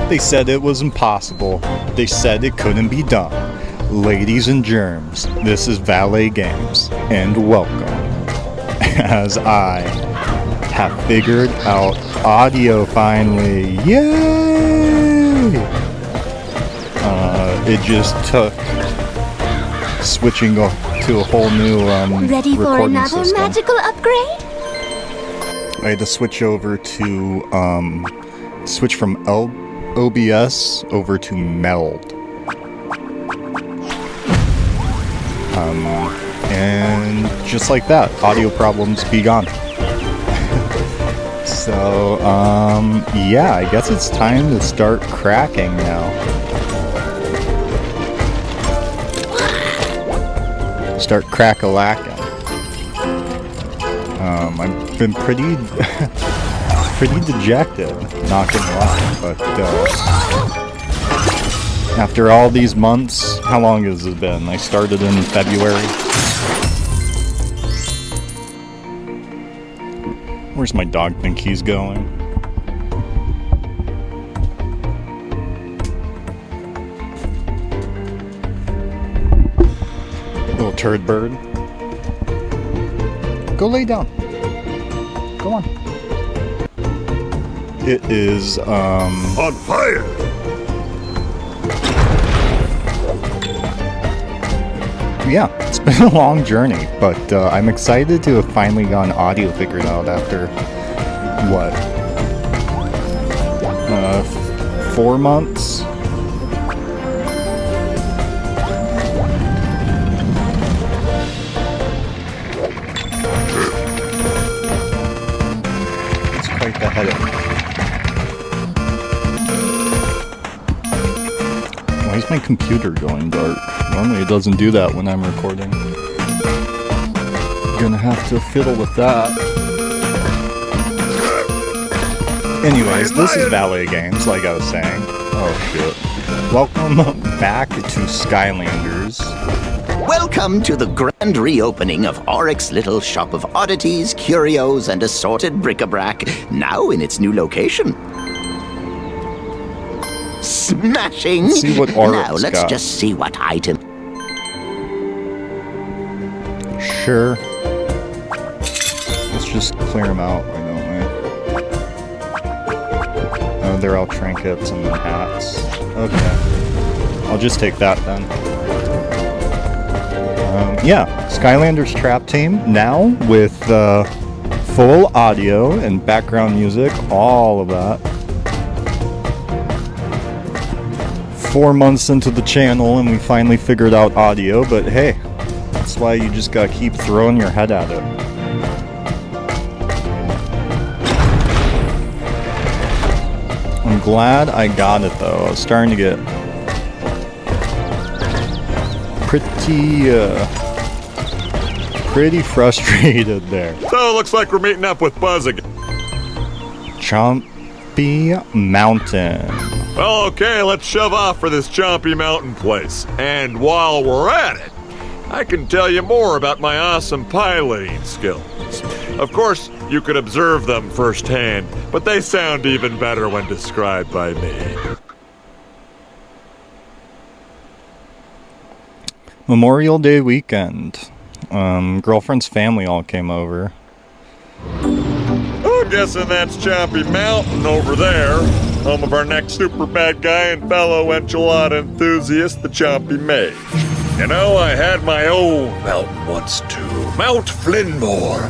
They said it was impossible. They said it couldn't be done. Ladies and germs, this is Valet Games, and welcome. As I have figured out audio finally. Yay! It just took switching to a whole new Ready for another system. magical upgrade? I had to switch over to switch from OBS over to Meld. And just like that, audio problems be gone. So, yeah, I guess it's time to start cracking now. Start crack-a-lacking. I've been pretty dejected, not gonna lie, but after all these months, how long has it been? I started in February. Where's my dog think he's going? Little turd bird. Go lay down. Go on. It is, on fire! Yeah, it's been a long journey, but I'm excited to have finally gotten audio figured out after, what, 4 months? It's quite the headache. Why is my computer going dark? Normally it doesn't do that when I'm recording. Gonna have to fiddle with that. Anyways, this is Valet Games, like I was saying. Oh shit. Welcome back to Skylanders. Welcome to the grand reopening of Oryx's little shop of oddities, curios, and assorted bric-a-brac, now in its new location. Smashing! Let's see what Oryx Now let's got. just see what item. Sure. Let's just clear them out, why don't we? Oh, they're all trinkets and then hats. Okay. I'll just take that then. Yeah, Skylanders Trap Team now with full audio and background music, all of that. 4 months into the channel and we finally figured out audio, but hey, that's why you just gotta keep throwing your head at it. I'm glad I got it though. I was starting to get pretty frustrated there. So it looks like we're meeting up with Buzz again. Chompy Mountain. Well, okay, let's shove off for this Chompy Mountain place. And while we're at it, I can tell you more about my awesome piloting skills. Of course, you could observe them firsthand, but they sound even better when described by me. Memorial Day weekend. Girlfriend's family all came over. I'm guessing that's Chompy Mountain over there, home of our next super bad guy and fellow enchilada enthusiast, the Chompy Mage. You know, I had my own mountain once too. Mount Flinmore,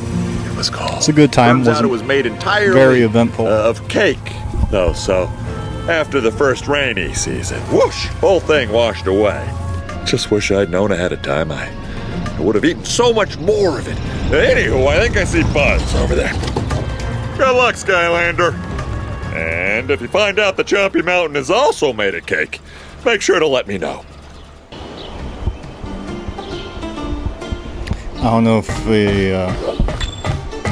it was called. It's a good time. Turns out it was made entirely very eventful. Of cake, though, so after the first rainy season, whoosh, whole thing washed away. Just wish I'd known ahead of time. I would have eaten so much more of it. Anywho, I think I see Buzz over there. Good luck, Skylander. And if you find out the Chompy Mountain is also made of cake, make sure to let me know. I don't know if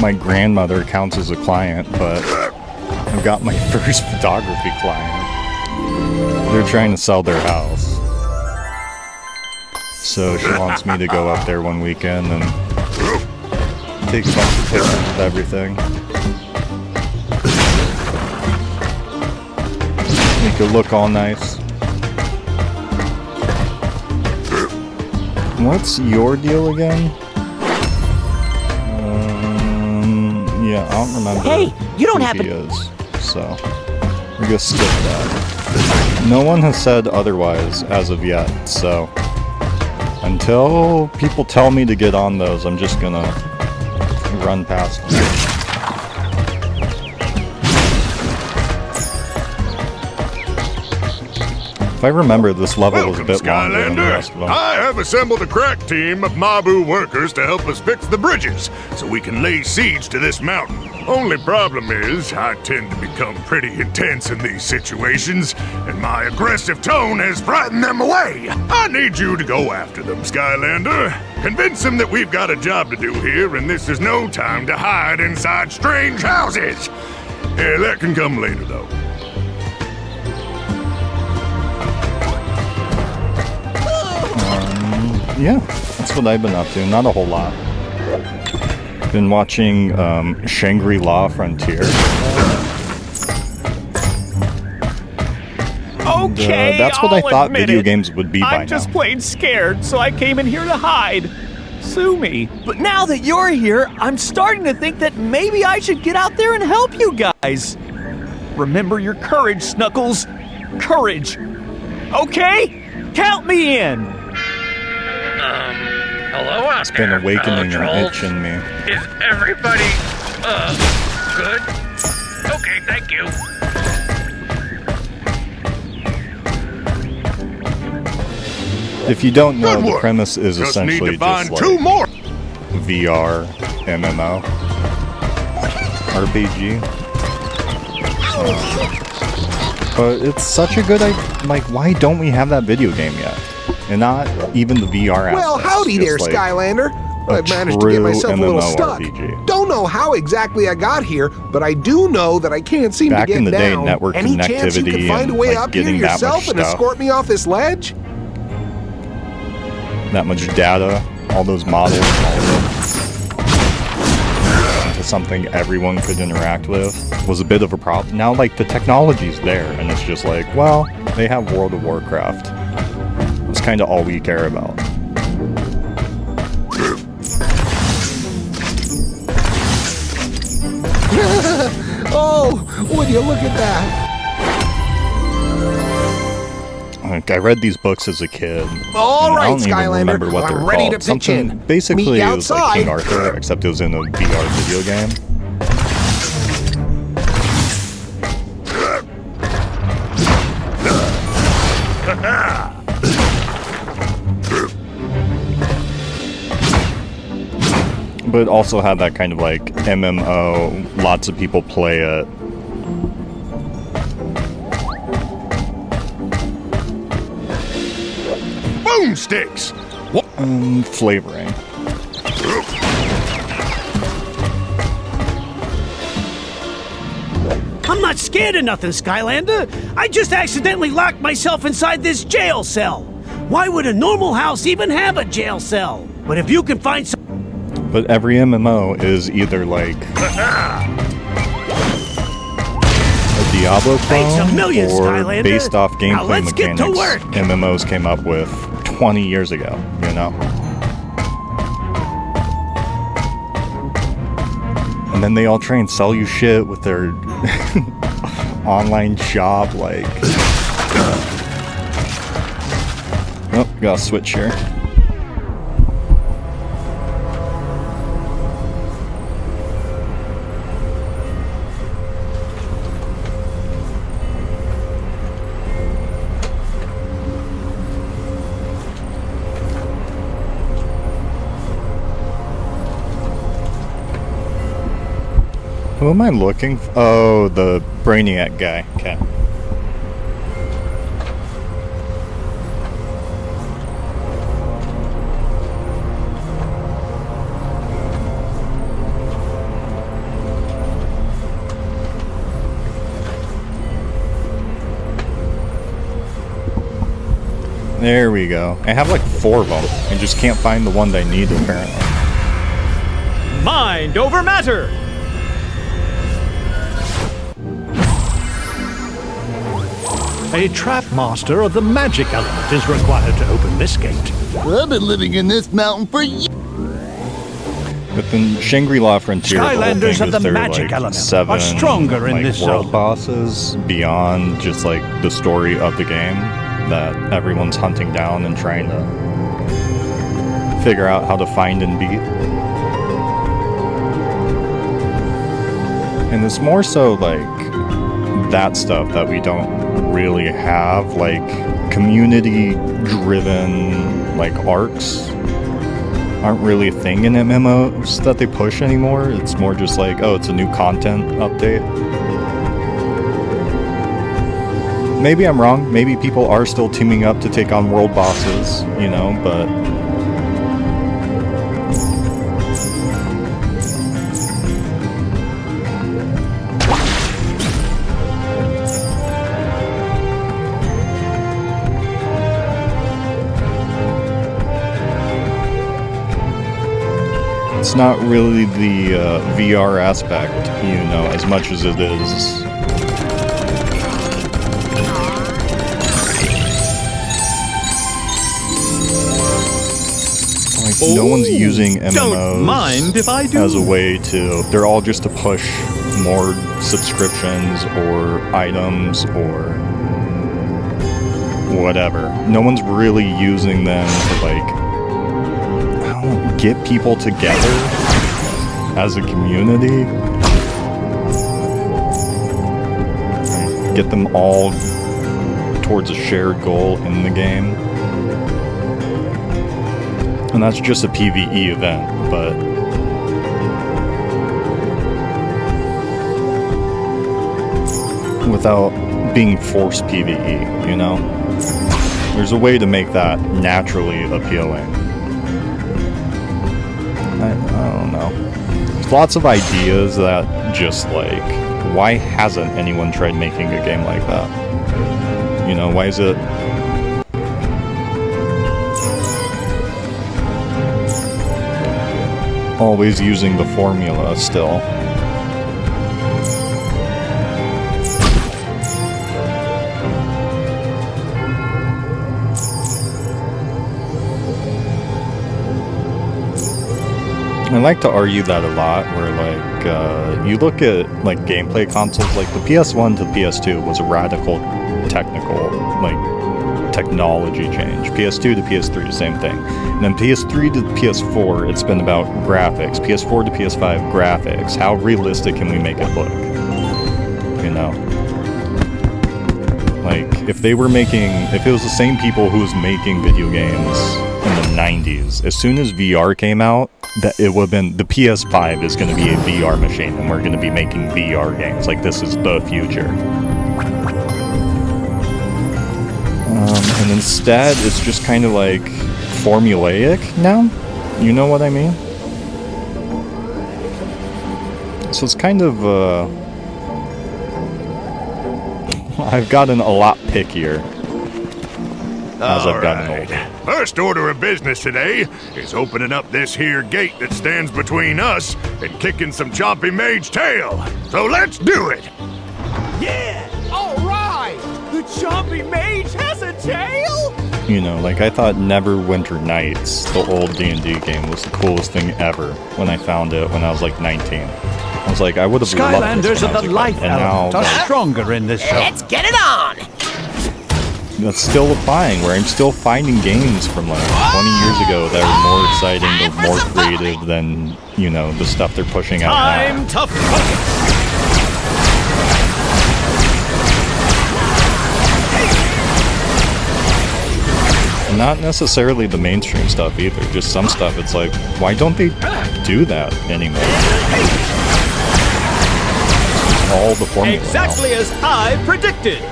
my grandmother counts as a client, but I've got my first photography client. They're trying to sell their house. So she wants me to go up there one weekend and take a bunch of pictures of everything. Make it look all nice. What's your deal again? Yeah, I don't remember. Hey, you don't who happen- he is, so we're gonna skip that. No one has said otherwise as of yet, so until people tell me to get on those, I'm just gonna run past them. If I remember, this level was a bit longer than the rest of them. I have assembled a crack team of Mabu workers to help us fix the bridges, so we can lay siege to this mountain. Only problem is, I tend to become pretty intense in these situations, and my aggressive tone has frightened them away. I need you to go after them, Skylander. Convince them that we've got a job to do here, and this is no time to hide inside strange houses. Yeah, that can come later, though. Yeah, that's what I've been up to. Not a whole lot. Been watching Shangri-La Frontier. Okay, And, that's what I I'll thought admit video it. games would be by I'm just now. plain scared, so I came in here to hide. Sue me. But now that you're here, I'm starting to think that maybe I should get out there and help you guys. Remember your courage, Snuggles. Courage. Okay? Count me in. Hello out Been there, awakening fellow an trolls. itch in me. Is everybody, good? Okay, thank you. If you don't know, Good the work. premise is Just need essentially to find just two like more. VR MMO RPG. But it's such a good idea. Like, why don't we have that video game yet? And not even the VR aspect. Well, howdy there, just like Skylander. a I've managed to get true myself a little stuck. MMORPG. Don't know how exactly I got here, but I do know that I can't seem Back to get in the day, down. network Any chance you connectivity can find a and, way like, up here getting that much yourself and stuff. escort me off this ledge? that much data, all those models, all of it, into something everyone could interact with was a bit of a problem. Now, like, the technology's there, and it's just like, well, they have World of Warcraft. That's kind of all we care about. Oh, would you look at that? Like, I read these books as a kid. All and right, I don't even Skylander, remember what they I'm were ready called. to pitch Something, in. basically, Meet you it was like outside. King Arthur, except it was in a VR video game. But it also had that kind of like MMO, lots of people play it. Boomsticks. Flavoring. I'm not scared of nothing, Skylander. I just accidentally locked myself inside this jail cell. Why would a normal house even have a jail cell? But if you can find some... But every MMO is either like a Diablo Thanks a clone million, or Skylander. based off Now gameplay let's get to mechanics work. MMOs came up with 20 years ago, you know? And then they all try and sell you shit with their online shop, like... Oh, gotta switch here. Who am I looking for? Oh, the Brainiac guy. Okay. There we go. I have like 4 of them. I just can't find the one that I need, apparently. Mind over matter. A trap master of the magic element is required to open this gate. I've been living in this mountain for years. Within Shangri-La Frontier, Skylanders the whole of thing the is there are magic like element 7 are stronger in like, this world zone. bosses beyond just like the story of the game that everyone's hunting down and trying to figure out how to find and beat. And it's more so like that stuff that we don't really have, like community driven like arcs aren't really a thing in MMOs that they push anymore. It's more just like, oh, it's a new content update. Maybe I'm wrong. Maybe people are still teaming up to take on world bosses, you know, but it's not really the VR aspect, you know, as much as it is like no one's using MMOs don't mind if I do. as a way to, they're all just to push more subscriptions or items or whatever. No one's really using them to like, I don't know, get people together as a community. Get them all towards a shared goal in the game. And that's just a PvE event, but without being forced PvE, you know? There's a way to make that naturally appealing. I don't know. There's lots of ideas that just like, why hasn't anyone tried making a game like that? You know, why is it always using the formula still? I like to argue that a lot, where like, you look at like gameplay consoles, like the PS1 to PS2 was a radical technical, like, technology change. PS2 to PS3, same thing. And then PS3 to PS4, it's been about graphics. PS4 to PS5, graphics. How realistic can we make it look? You know? Like, if they were making, if it was the same people who was making video games in the 90s, as soon as VR came out, that it would have been, the PS5 is going to be a VR machine, and we're going to be making VR games. Like, this is the future. And instead, it's just kind of like formulaic now. You know what I mean? So it's kind of, I've gotten a lot pickier as I've gotten older. First order of business today is opening up this here gate that stands between us and kicking some Chompy Mage tail. So let's do it! Yeah! Alright! The Chompy Mage has a tail? You know, like, I thought Neverwinter Nights, the old D&D game, was the coolest thing ever when I found it when I was like 19. I was like, I would have loved this Skylanders when of I the was a light kid. And now, element are stronger in this zone. Let's get it on! that's still applying, where I'm still finding games from like 20 years ago that are more exciting or more creative than, you know, the stuff they're pushing out now. Time to focus! Not necessarily the mainstream stuff either, just some stuff it's like, why don't they do that anymore? All the formula Exactly as I predicted!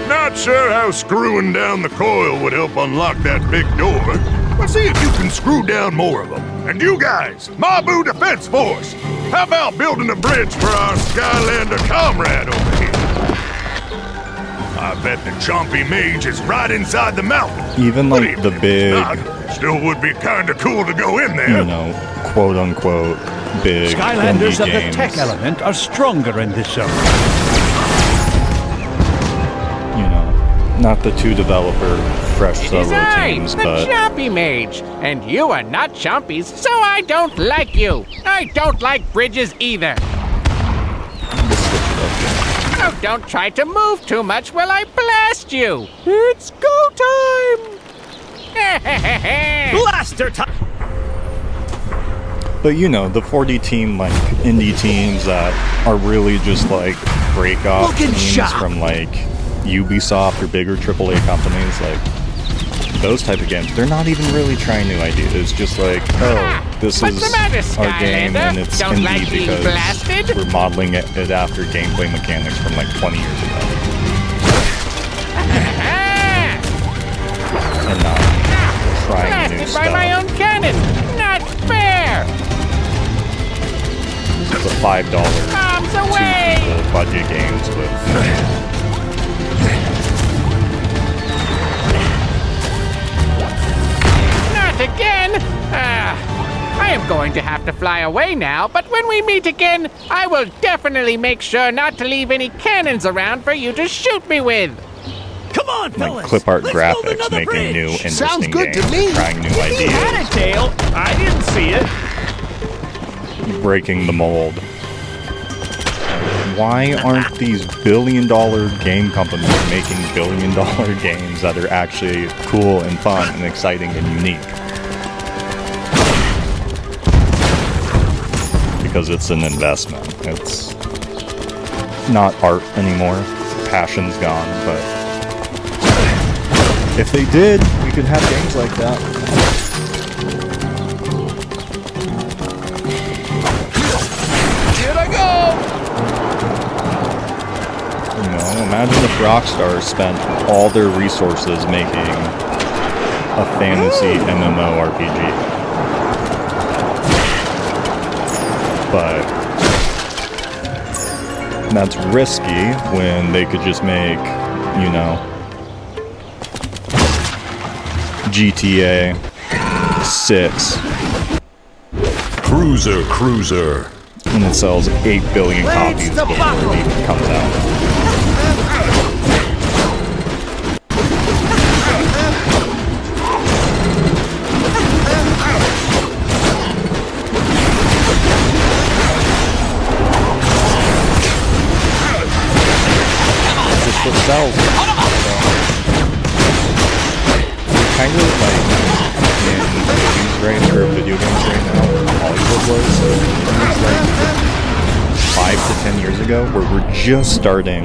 Not sure how screwing down the coil would help unlock that big door, but see if you can screw down more of them. And you guys, Mabu Defense Force, how about building a bridge for our Skylander comrade over here? I bet the Chompy Mage is right inside the mountain. Even But like even the if it's big, not, still would be kinda cool to go in there. you know, quote unquote, big Skylanders indie of the games. tech element are stronger in this zone. You know, not the two developer fresh It solo is I, teams, the but Chompy Mage, and you are not Chompies, so I don't like you. I don't like bridges either. we'll switch it up. Oh, don't try to move too much while I blast you. It's go time. Blaster time! But you know, the 4D team, like indie teams that are really just like break off Looking teams sharp. from like Ubisoft or bigger AAA companies, like those type of games, they're not even really trying new ideas. It's just like, oh, this What's is the matter, our game and Skylander? it's Don't indie like being because blasted? we're modeling it after gameplay mechanics from like 20 years ago. And not trying new Blasted stuff. by my own cannon. Not fair. It's a $5 Bombs two away. people budget games, but Not again. I am going to have to fly away now, but when we meet again, I will definitely make sure not to leave any cannons around for you to shoot me with. Come on, like fellas! clip art Let's build graphics, another making bridge. new interesting Sounds good games, to me. trying new He had ideas, a tail. I didn't see it. breaking the mold. Why aren't these billion-dollar game companies making billion-dollar games that are actually cool and fun and exciting and unique? Because it's an investment. It's not art anymore. Passion's gone, but if they did, we could have games like that. Here I go. You know, imagine if Rockstar spent all their resources making a fantasy MMORPG. But that's risky when they could just make, you know, GTA 6 Cruiser. and it sells 8 billion copies before it even comes out. Just what sells. Kind of like in movies right or video games right now, Hollywood was. It was like 5 to 10 years ago, where we're just starting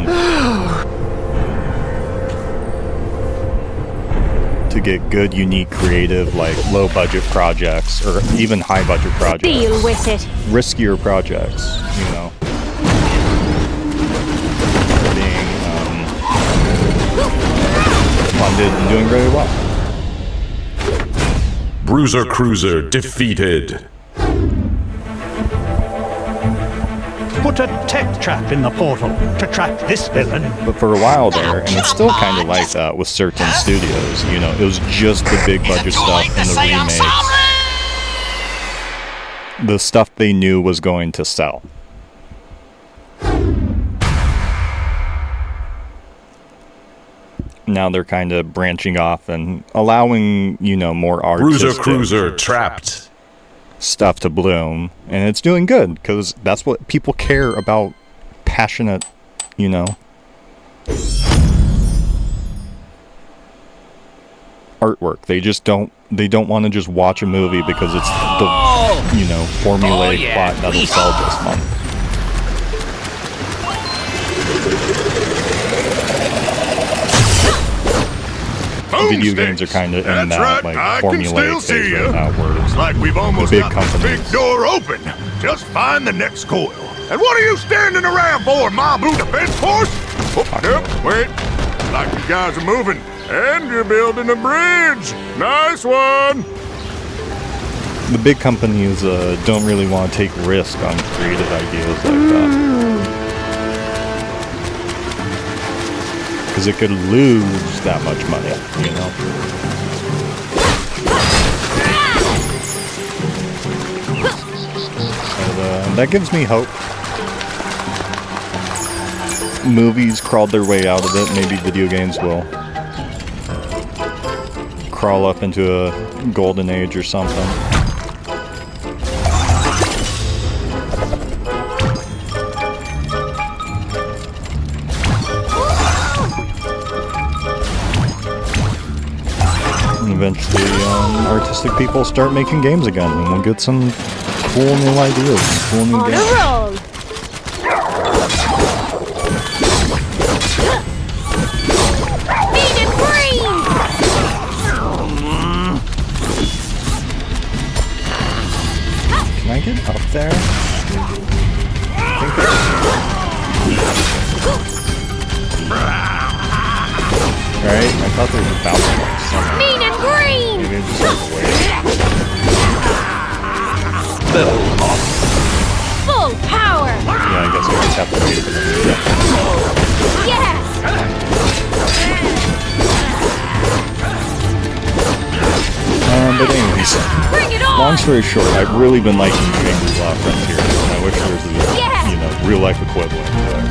to get good, unique, creative, like low budget projects, or even high budget projects. Deal with it. Riskier projects, you know. Being funded and doing very well. Bruiser Cruiser defeated. Put a tech trap in the portal to trap this villain. But for a while there, and it's still kind of like that with certain studios, you know, it was just the big budget stuff and the remakes. The stuff they knew was going to sell. Now they're kind of branching off and allowing, you know, more artistic Cruiser trapped. stuff to bloom, and it's doing good because that's what people care about. Passionate, you know, artwork. They don't want to just watch a movie because it's the, you know, formulaic plot that'll sell this month. Video games are kind of in that like formulaic phase right now, where it's Like we've almost big got this companies. big door open. Just find the next coil. And what are you standing around for, Mabu Defense Force? Oh, yep, wait. Like you guys are moving. And you're building a bridge. Nice one. The big companies don't really want to take risk on creative ideas like that. because it could lose that much money, you know? But, that gives me hope. Movies crawled their way out of it. Maybe video games will crawl up into a golden age or something. Eventually, artistic people start making games again, and we'll get some cool new ideas, cool new games. On a roll. Mean and green. Can I get up there? Right? I thought there was a bounce box somewhere. Mean and green. Maybe it's just like wait. Full power. Yeah, I guess I just have to wait for them to get. Yes. But anyways, Bring it on. long story short, I've really been liking Chambers Law Frontier, and I wish there was a real life equivalent to it.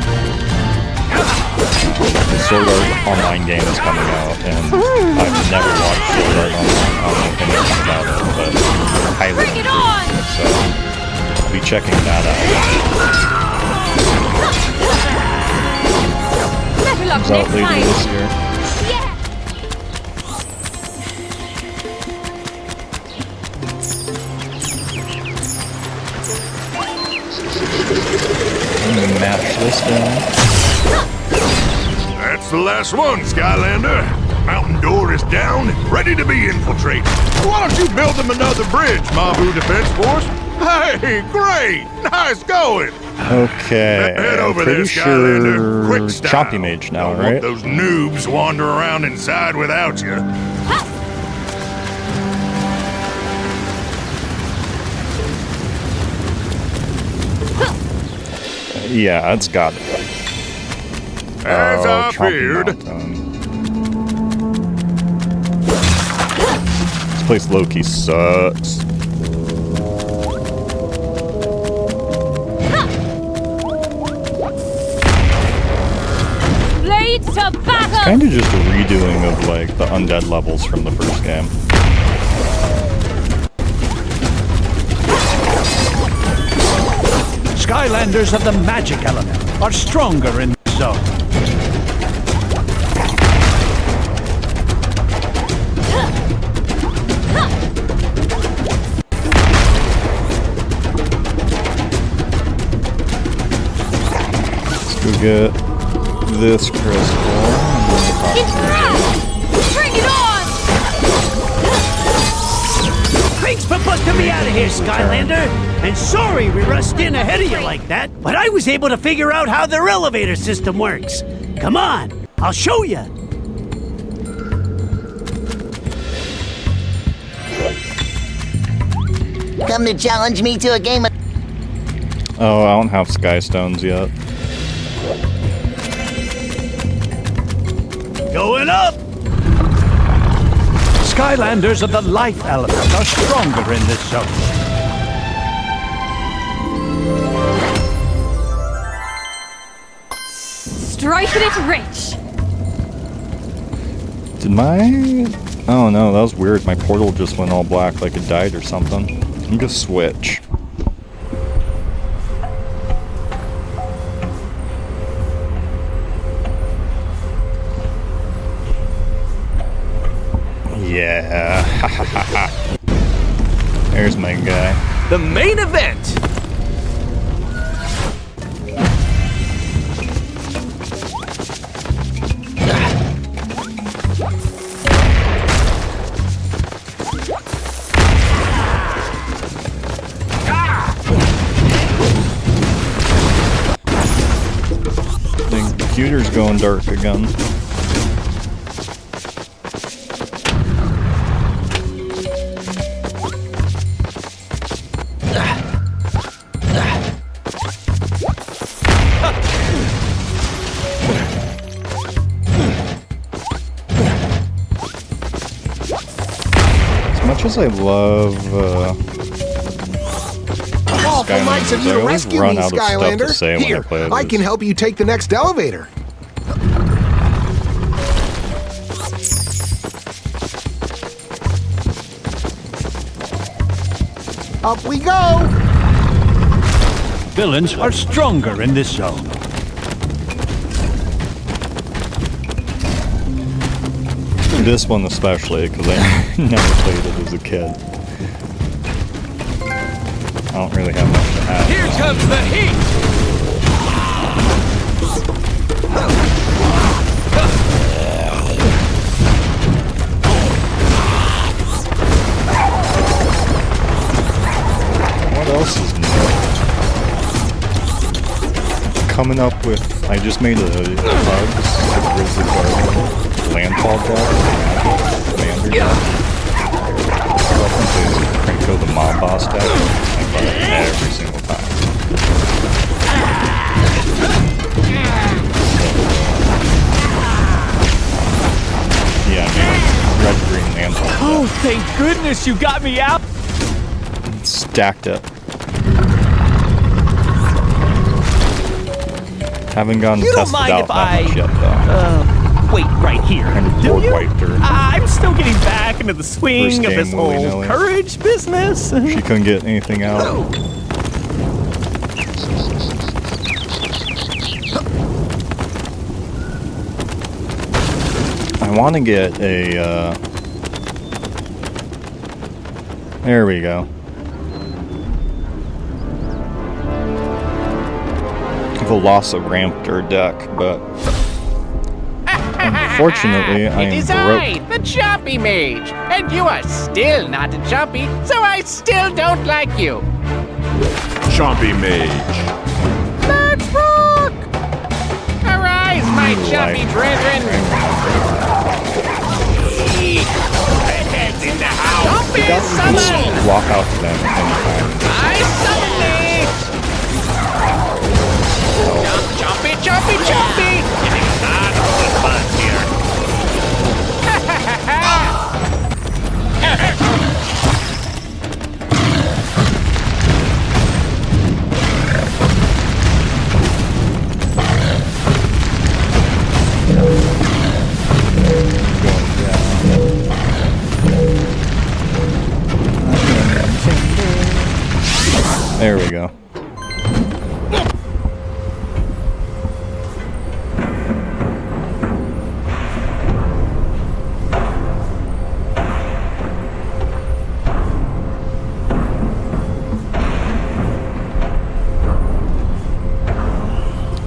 The Sword Art Online game is coming out, and I've never watched Sword Art Online. I don't know anything about it, but highly encouraged. So I'll be checking that out. Better luck Comes out next later time. this year. Yeah. I'm gonna match this down. That's the last one, Skylander. Mountain door is down, ready to be infiltrated. Why don't you build them another bridge, Mabu Defense Force? Hey, great! Nice going! Okay, Head I'm over pretty there, Skylander. sure Quick style. Chompy Mage now, Don't right? want those noobs wander around inside without you. Yeah, it's got it. As I Chompy feared. Mountain. This place low-key sucks. Blades to battle. Kind of just a redoing of like the undead levels from the first game. Skylanders of the magic element are stronger in this zone. Let's go get this crystal. Bring it on. Thanks for busting me out of here, Skylander. And sorry we rushed in ahead of you like that, but I was able to figure out how their elevator system works. Come on, I'll show you. Come to challenge me to a game of... Oh, I don't have Sky Stones yet. Going up! Skylanders of the life element are stronger in this zone. Striping it rich. Did my... Oh no, that was weird. My portal just went all black like it died or something. I'm gonna switch. Yeah. There's my guy. The main event. The computer's going dark again. as I love Awful nice of Skylanders, you I to always rescue run me, out of stuff to Skylander. say when I Here, play I this. can help you take the next elevator. Up we go! Villains are stronger in this zone. This one especially, because I never played it as a kid. I don't really have much to add. Here comes the heat! What else is new? Coming up with, I just made a Hugs, a Grizzly Guardian, Landfall deck, Commander deck. Welcome to Cranko the Mob Boss deck. I buy it every single time. Yeah, I mean, red, green, Landfall deck. Oh, thank goodness you got me out! Stacked it. Haven't gotten You don't tested mind out if that much yet, though. Wait right here. Kind of Do board you? wiped her. I'm still getting back into the swing First of this game, whole willy-nilly. courage business. She couldn't get anything out. I want to get a, there we go. Velosa Raptor deck, but unfortunately I It am is broke. I, the Chompy Mage, and you are still not a Chompy, so I still don't like you. Chompy Mage. Let's rock! Arise, my Chompy brethren! Redheads in the house! Chompy You can summoned! walk out to them anytime. I summon thee! Chompy, chompy, chompy! Getting not all the buzz here. There we go.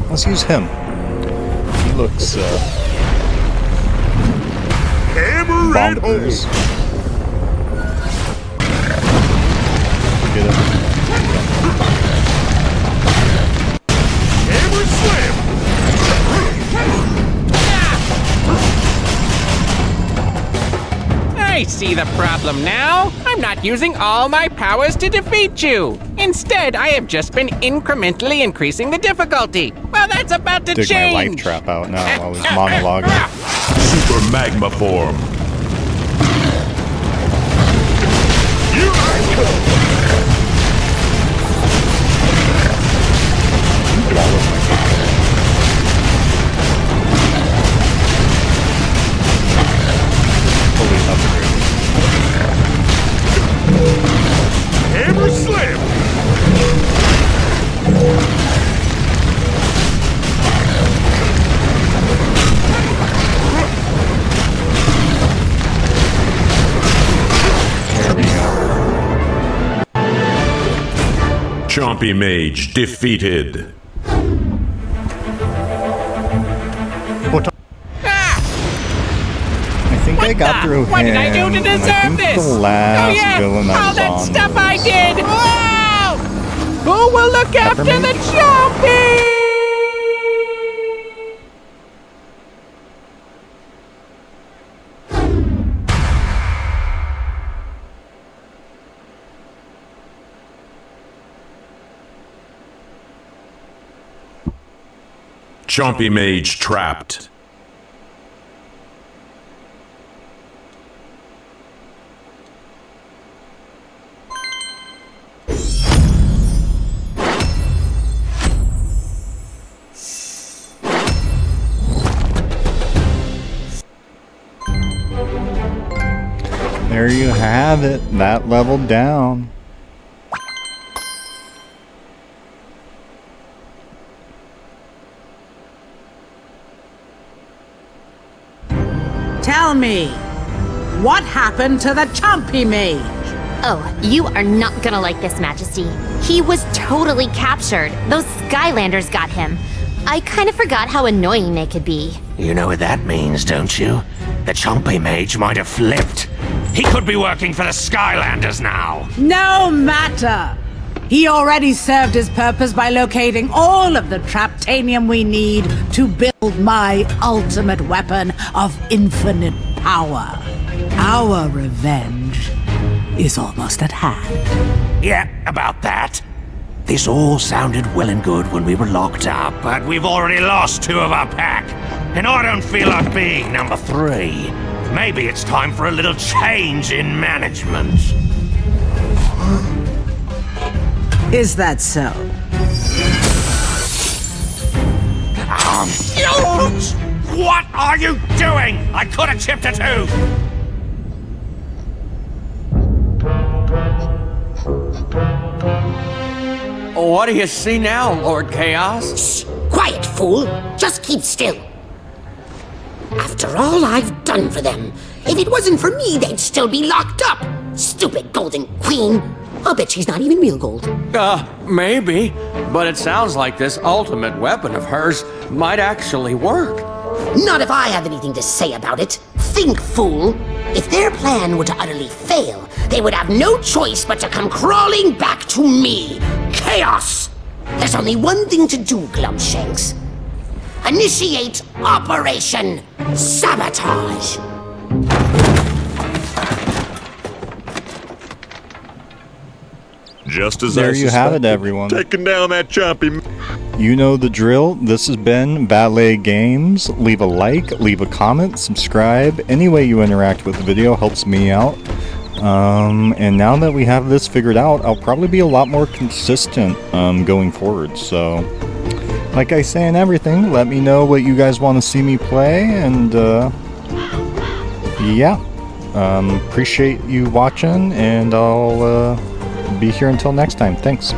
Let's use him. He looks Hammer it home. bonkers. Get it? Hammer slam. I see the problem now. I'm not using all my powers to defeat you. Instead, I have just been incrementally increasing the difficulty. Well, that's about to Dig change. my life trap out now while I was monologuing. Super Magma Form. Here I come. Fully upgraded. Hammer slam. There we go. Chompy Mage defeated. I think I got through him. What did I do to and I deserve think this? the last oh yeah, villain I all was that on stuff was I did. Wow! Who will look after Peppermint? the Chompy? Chompy Mage trapped. have it. That leveled down. Tell me, what happened to the Chompy Mage? Oh, you are not gonna like this, Majesty. He was totally captured. Those Skylanders got him. I kind of forgot how annoying they could be. You know what that means, don't you? The Chompy Mage might have flipped. He could be working for the Skylanders now. No matter! He already served his purpose by locating all of the Traptanium we need to build my ultimate weapon of infinite power. Our revenge is almost at hand. Yeah, about that. This all sounded well and good when we were locked up, but we've already lost 2 of our pack. And I don't feel like being number 3. Maybe it's time for a little change in management. Is that so? Huge! What are you doing? I could have chipped a tooth! What do you see now, Lord Chaos? Shh! Quiet, fool! Just keep still. After all I've done for them, if it wasn't for me, they'd still be locked up. Stupid Golden Queen. I'll bet she's not even real gold. Maybe. But it sounds like this ultimate weapon of hers might actually work. Not if I have anything to say about it. Think, fool. If their plan were to utterly fail, they would have no choice but to come crawling back to me. Chaos! There's only one thing to do, Glumshanks. Initiate Operation Sabotage. Just as There I you have it, suspected, everyone. Taking down that Chompy. You know the drill. This has been Valet Games. Leave a like, leave a comment, subscribe. Any way you interact with the video helps me out. And now that we have this figured out, I'll probably be a lot more consistent going forward. So, like I say in everything, let me know what you guys want to see me play. And yeah, appreciate you watching, and I'll be here until next time. Thanks.